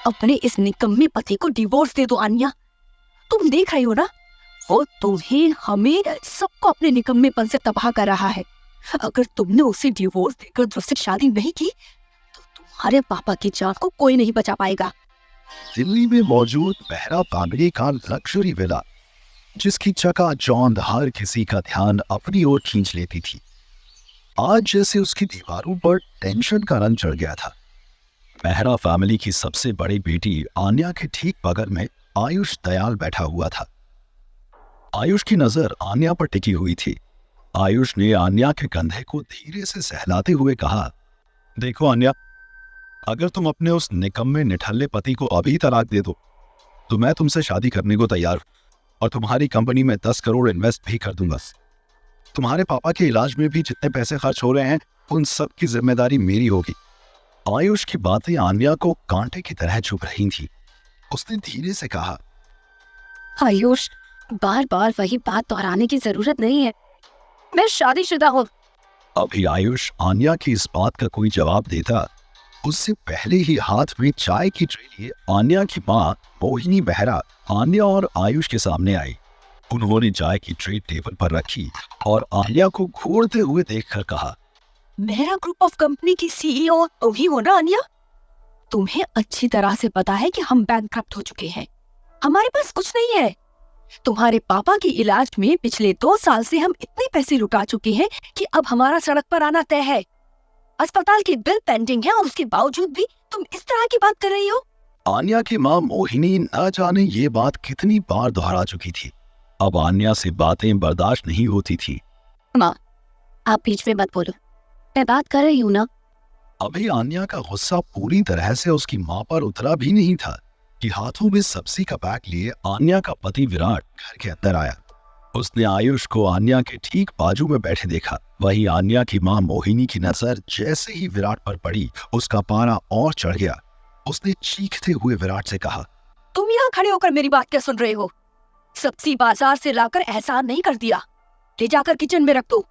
अपने इस निकम्मे पति को डिवोर्स दे दो आन्या। तुम देख रही हो ना, वो तुम्हें, हमें, सबको अपने निकम्मेपन से तबाह कर रहा है। अगर तुमने उसे डिवोर्स देकर दूसरी शादी नहीं की तो तुम्हारे पापा की जान को कोई नहीं बचा पाएगा। दिल्ली में मौजूद मेहरा फैमिली का लग्जरी विला, जिसकी चकाचौंध हर किसी का ध्यान अपनी ओर खींच लेती थी, आज जैसे उसकी दीवारों पर टेंशन का रंग चढ़ गया था। मेहरा फैमिली की सबसे बड़ी बेटी आन्या के ठीक बगल में आयुष दयाल बैठा हुआ था। आयुष की नजर आन्या पर टिकी हुई थी। आयुष ने आन्या के कंधे को धीरे से सहलाते हुए कहा, देखो आन्या, अगर तुम अपने उस निकम्मे निठल्ले पति को अभी तलाक दे दो तो मैं तुमसे शादी करने को तैयार हूं और तुम्हारी कंपनी में 10 करोड़ इन्वेस्ट भी कर दूंगा। तुम्हारे पापा के इलाज में भी जितने पैसे खर्च हो रहे हैं उन सब की जिम्मेदारी मेरी होगी। आयुष की बातें आन्या को कांटे की तरह चुभ रही थी। उसने धीरे से कहा, आयुष, बार बार वही बात दोहराने की जरूरत नहीं है। मैं शादीशुदा हूँ। अभी आयुष आन्या की इस बात का कोई जवाब देता, उससे पहले ही हाथ में चाय की ट्रे लिए आन्या की माँ मोहिनी बेहरा आन्या और आयुष के सामने आई। उन्होंने चाय की ट्रे टेबल पर रखी और आन्या को घूरते हुए देखकर कहा, मेरा ग्रुप ऑफ कंपनी की सीईओ तुम ही हो ना आन्या? तुम्हें अच्छी तरह से पता है कि हम बैंकक्रप्ट हो चुके हैं, हमारे पास कुछ नहीं है। तुम्हारे पापा के इलाज में पिछले 2 साल से हम इतने पैसे लुटा चुके हैं कि अब हमारा सड़क पर आना तय है। अस्पताल के बिल पेंडिंग है और उसके बावजूद भी तुम इस तरह की बात कर रही हो। आन्या की माँ मोहिनी न जाने ये बात कितनी बार दोहरा चुकी थी। अब आन्या से बातें बर्दाश्त नहीं होती थी। माँ, आप बीच में मत बोलो, मैं बात कर रही हूँ ना। अभी आन्या का गुस्सा पूरी तरह से उसकी माँ पर उतरा भी नहीं था कि हाथों में सब्जी का पैक लिए आन्या का पति विराट घर के अंदर आया। उसने आयुष को आन्या के ठीक बाजू में बैठे देखा। वहीं आन्या की माँ मोहिनी की नजर जैसे ही विराट पर पड़ी, उसका पारा और चढ़ गया। उसने चीखते हुए विराट से कहा, तुम यहाँ खड़े होकर मेरी बात क्या सुन रहे हो? सब्जी बाजार से लाकर एहसान नहीं कर दिया, ले जाकर किचन में रख दो।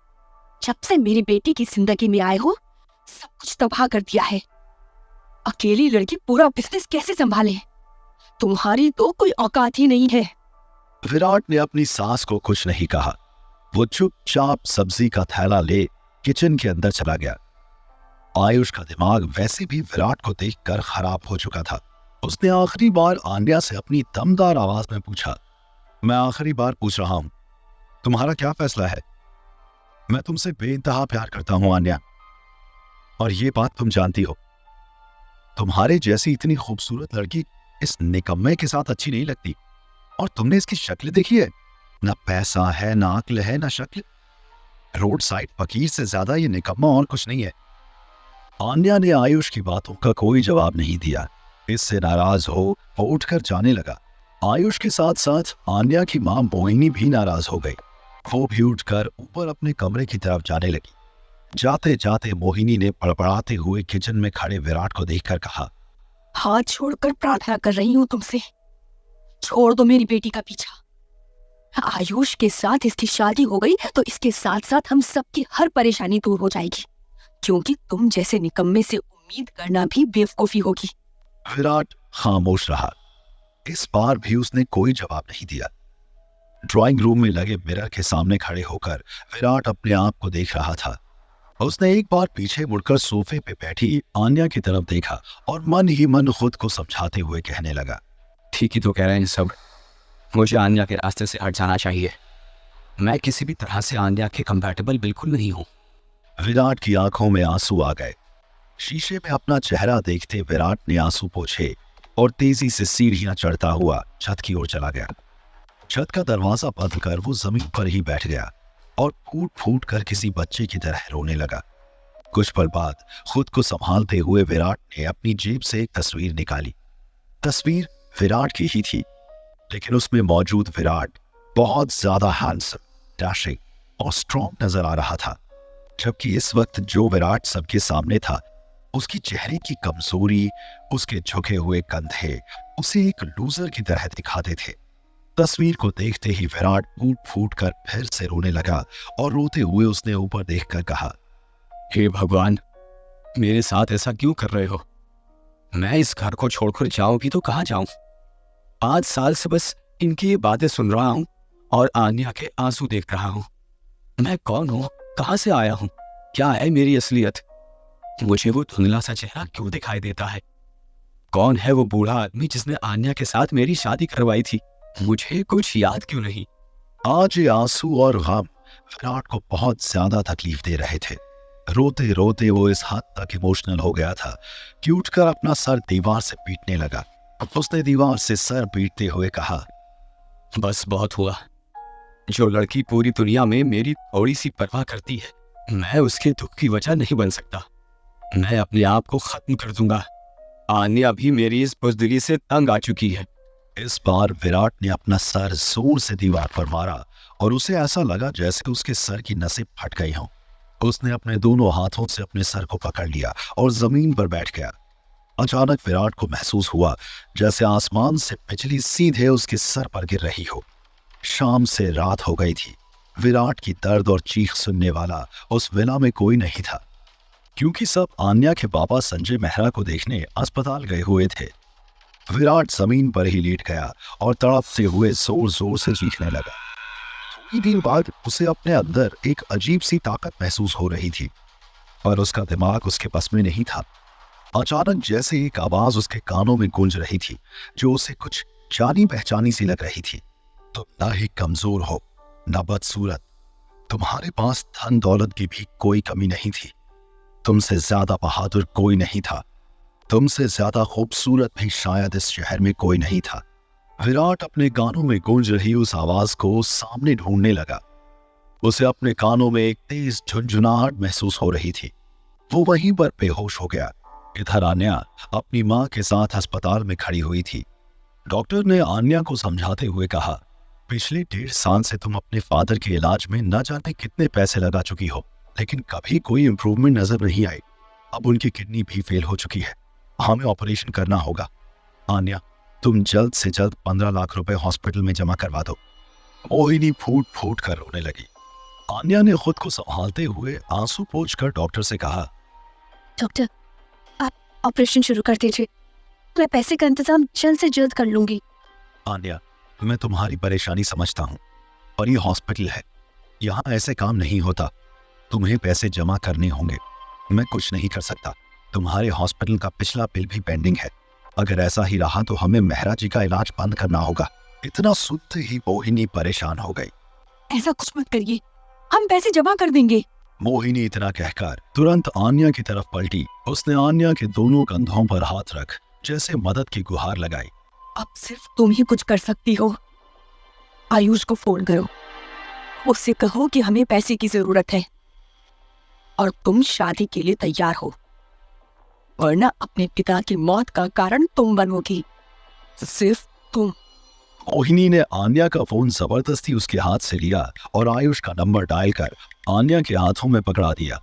जब से मेरी बेटी की जिंदगी में आए हो, सब कुछ तबाह कर दिया है। अकेली लड़की पूरा बिजनेस कैसे संभाले? तुम्हारी तो कोई औकात ही नहीं है। विराट ने अपनी सास को कुछ नहीं कहा। वो चुपचाप सब्जी का थैला ले किचन के अंदर चला गया। आयुष का दिमाग वैसे भी विराट को देखकर खराब हो चुका था। उसने आखिरी बार आन्या से अपनी दमदार आवाज में पूछा, मैं आखिरी बार पूछ रहा हूं, तुम्हारा क्या फैसला है? मैं तुमसे बेइंतहा प्यार करता हूं आन्या, और ये बात तुम जानती हो। तुम्हारे जैसी इतनी खूबसूरत लड़की इस निकम्मे के साथ अच्छी नहीं लगती। और तुमने इसकी शक्ल देखी है? ना पैसा है, ना अक्ल है, ना शक्ल। रोड साइड फकीर से ज्यादा ये निकम्मा और कुछ नहीं है। आन्या ने आयुष की बातों का कोई जवाब नहीं दिया। इससे नाराज हो वो उठकर जाने लगा। आयुष के साथ साथ आन्या की मां मोहिनी भी नाराज हो गई। वो भी उठकर ऊपर अपने कमरे की तरफ जाने लगी। जाते जाते मोहिनी ने पड़पड़ाते हुए किचन में खड़े विराट को देखकर कहा, हाथ छोड़कर प्रार्थना कर रही हूँ तुमसे, छोड़ दो मेरी बेटी का पीछा। आयुष के साथ इसकी शादी हो गई तो इसके साथ साथ हम सबकी हर परेशानी दूर हो जाएगी, क्योंकि तुम जैसे निकम्मे से उम्मीद करना भी बेवकूफी होगी। विराट खामोश रहा। इस बार भी उसने कोई जवाब नहीं दिया। ड्राइंग रूम में लगे मिरर के सामने खड़े होकर विराट अपने आप को देख रहा था। उसने एक बार पीछे मुड़कर सोफे पे बैठी आन्या की तरफ देखा और मन ही मन खुद को समझाते हुए कहने लगा, ठीक ही तो कह रहे हैं सब, मुझे आन्या के रास्ते से हट जाना चाहिए। मैं किसी भी तरह से आन्या के कंपैटिबल बिल्कुल नहीं हूँ। विराट की आंखों में आंसू आ गए। शीशे में अपना चेहरा देखते विराट ने आंसू पोंछे और तेजी से सीढ़ियां चढ़ता हुआ छत की ओर चला गया। छत का दरवाजा बंद कर वो जमीन पर ही बैठ गया और फूट फूट कर किसी बच्चे की तरह रोने लगा। कुछ पल बाद खुद को संभालते हुए विराट ने अपनी जेब से एक तस्वीर निकाली। तस्वीर विराट की ही थी, लेकिन उसमें मौजूद विराट बहुत ज्यादा हैंडसम, डैशिंग और स्ट्रॉन्ग नजर आ रहा था। जबकि इस वक्त जो विराट सबके सामने था, उसकी चेहरे की कमजोरी, उसके झुके हुए कंधे उसे एक लूजर की तरह दिखाते थे। तस्वीर को देखते ही विराट फूट फूट कर फिर से रोने लगा और रोते हुए उसने ऊपर देखकर कहा, हे भगवान, मेरे साथ ऐसा क्यों कर रहे हो? मैं इस घर को छोड़कर जाऊं भी तो कहाँ जाऊं? 5 साल से बस इनकी ये बातें सुन रहा हूं और आन्या के आंसू देख रहा हूं। मैं कौन हूं? कहाँ से आया हूं? क्या है मेरी असलियत? मुझे वो धुंधला सा चेहरा क्यों दिखाई देता है? कौन है वो बूढ़ा आदमी जिसने आन्या के साथ मेरी शादी करवाई थी? मुझे कुछ याद क्यों नहीं? आज ये आंसू और गम विराट को बहुत ज्यादा तकलीफ दे रहे थे। रोते रोते वो इस हद तक इमोशनल हो गया था कि उठकर अपना सर दीवार से पीटने लगा। उसने दीवार से सर पीटते हुए कहा, बस बहुत हुआ। जो लड़की पूरी दुनिया में मेरी थोड़ी सी परवाह करती है, मैं उसके दुख की वजह नहीं बन सकता। मैं अपने आप को खत्म कर दूंगा। आन्या भी मेरी इस बुज़दिली से तंग आ चुकी है। इस बार विराट ने अपना सर जोर से दीवार पर मारा और उसे ऐसा लगा जैसे उसके सर की नसें फट गई हों। उसने अपने दोनों हाथों से अपने सर को पकड़ लिया और जमीन पर बैठ गया। अचानक विराट को महसूस हुआ जैसे आसमान से बिजली सीधे उसके सर पर गिर रही हो। शाम से रात हो गई थी। विराट की दर्द और चीख सुनने वाला उस विला में कोई नहीं था, क्योंकि सब आन्या के पापा संजय मेहरा को देखने अस्पताल गए हुए थे। विराट जमीन पर ही लेट गया और तड़पते हुए जोर जोर से चीखने लगा। थोड़ी देर बाद उसे अपने अंदर एक अजीब सी ताकत महसूस हो रही थी, पर उसका दिमाग उसके बस में नहीं था। अचानक जैसे एक आवाज उसके कानों में गूंज रही थी, जो उसे कुछ जानी पहचानी सी लग रही थी। तुम ना ही कमजोर हो, ना बदसूरत। तुम्हारे पास धन दौलत की भी कोई कमी नहीं थी। तुमसे ज्यादा बहादुर कोई नहीं था। तुमसे ज्यादा खूबसूरत भी शायद इस शहर में कोई नहीं था। विराट अपने कानों में गूंज रही उस आवाज को सामने ढूंढने लगा। उसे अपने कानों में एक तेज झुनझुनाहट महसूस हो रही थी। वो वहीं पर बेहोश हो गया। इधर आन्या अपनी मां के साथ अस्पताल में खड़ी हुई थी। डॉक्टर ने आन्या को समझाते हुए कहा, पिछले 1.5 साल से तुम अपने फादर के इलाज में न जाने कितने पैसे लगा चुकी हो, लेकिन कभी कोई इंप्रूवमेंट नजर नहीं आई। अब उनकी किडनी भी फेल हो चुकी है। हमें ऑपरेशन करना होगा। आन्या, तुम जल्द से जल्द 15 लाख रुपए हॉस्पिटल में जमा करवा दो। मोहिनी फूट फूट कर रोने लगी। आन्या ने खुद को संभालते हुए आंसू पोंछकर डॉक्टर से कहा, डॉक्टर, आप ऑपरेशन शुरू कर दीजिए। मैं पैसे का इंतजाम जल्द से जल्द कर लूंगी। आन्या, मैं तुम्हारी परेशानी समझता हूँ, पर यह हॉस्पिटल है, यहाँ ऐसे काम नहीं होता। तुम्हें पैसे जमा करने होंगे। मैं कुछ नहीं कर सकता। तुम्हारे हॉस्पिटल का पिछला बिल भी पेंडिंग है। अगर ऐसा ही रहा तो हमें मेहरा जी का इलाज बंद करना होगा। इतना सुनते ही मोहिनी परेशान हो गई। ऐसा कुछ मत करिए, हम पैसे जमा कर देंगे। मोहिनी इतना कहकर तुरंत आन्या की तरफ पलटी। उसने आन्या के दोनों कंधों पर हाथ रख जैसे मदद की गुहार लगाई। अब सिर्फ तुम ही कुछ कर सकती हो। आयुष को फोन करो, उससे कहो कि हमें पैसे की जरूरत है और तुम शादी के लिए तैयार हो, वरना अपने पिता की मौत का कारण तुम बनोगी, सिर्फ तुम। मोहिनी ने आन्या का फोन जबरदस्ती उसके हाथ से लिया और आयुष का नंबर डायल कर आन्या के हाथों में पकड़ा दिया।